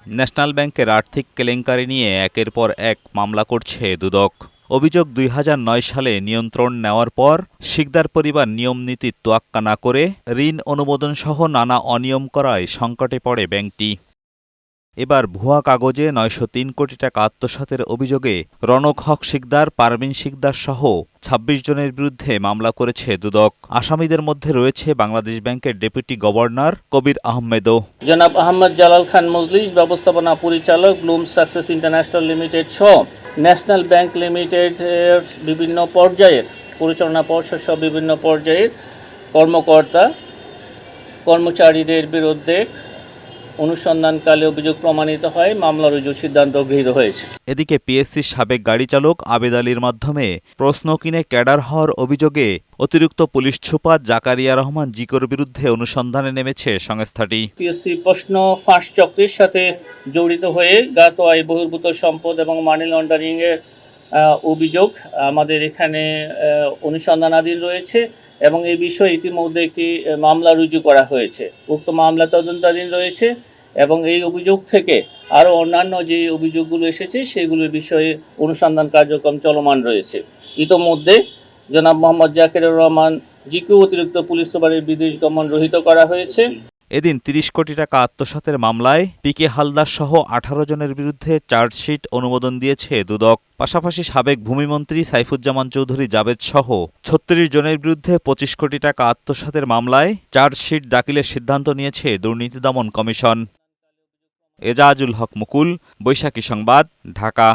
National ব্যাংকের আর্থিক কেলেঙ্কারি নিয়ে একের পর এক মামলা করছে দুদক। অভিযোগ, ২০০৯ সালে নিয়ন্ত্রণ নেওয়ার পর শিকদার পরিবার নিয়ম-নীতির তোয়াক্কা না করে ঋণ অনুমোদনসহ নানা অনিয়ম করায় সংকটে পড়ে ব্যাংকটি। এবার ভুয়া কাগজে ৯০৩ কোটি টাকা আত্মসাতের অভিযোগে রনক হক শিকদার, পারভীন শিকদার সহ ২৬ জনের বিরুদ্ধে মামলা করেছে দুদক। আসামিদের মধ্যে রয়েছে বাংলাদেশ ব্যাংকের ডেপুটি গভর্নর কবির আহমেদও। জনাব আহমদ জালাল খান মজলিস, ব্যবস্থাপনা পরিচালক, ব্লুম সাকসেস ইন্টারন্যাশনাল লিমিটেড সহ ন্যাশনাল ব্যাংক লিমিটেডের বিভিন্ন পর্যায়ের পরিচালনা পর্ষদ সহ বিভিন্ন পর্যায়ের কর্মকর্তা কর্মচারীদের বিরুদ্ধে অনুসন্ধানকালে অভিযোগ প্রমাণিত হয়, মামলা রুজুর সিদ্ধান্ত গৃহীত হয়েছে। এদিকে পিএসসির সাবেক গাড়ি চালক আবেদ আলীর মাধ্যমে প্রশ্ন কিনে ক্যাডার হওয়ার অভিযোগে অতিরিক্ত পুলিশ সুপার জাকারিয়া রহমান জিকোর বিরুদ্ধে অনুসন্ধানে নেমেছে সংস্থাটি। পিএসসি প্রশ্ন ফাঁস চক্রের সাথে জড়িত হয়ে জ্ঞাত আয় বহির্ভূত সম্পদ এবং মানি লন্ডারিং এর অভিযোগ আমাদের এখানে অনুসন্ধানাধীন রয়েছে এবং এই বিষয়ে ইতিমধ্যে একটি মামলা রুজু করা হয়েছে। উক্ত মামলা তদন্তাধীন রয়েছে এবং এই অভিযোগ থেকে আরও অন্যান্য যে অভিযোগগুলো এসেছে সেগুলোর বিষয়ে অনুসন্ধান কার্যক্রম চলমান রয়েছে। ইতোমধ্যে জনাব মোহাম্মদ জাকিরুর রহমান জিকু অতিরিক্ত পুলিশ সুপারের বিদেশ গমন রহিত করা হয়েছে। এদিন ৩০ কোটি টাকা আত্মসাতের মামলায় পিকে হালদার সহ ১৮ জনের বিরুদ্ধে চার্জশিট অনুমোদন দিয়েছে দুদক। পাশাপাশি সাবেক ভূমিমন্ত্রী সাইফুজ্জামান চৌধুরী জাবেদ সহ ৩৬ জনের বিরুদ্ধে ২৫ কোটি টাকা আত্মসাতের মামলায় চার্জশিট দাখিলের সিদ্ধান্ত নিয়েছে দুর্নীতি দমন কমিশন। এজাজুল হক মুকুল, বৈশাখী সংবাদ, ঢাকা।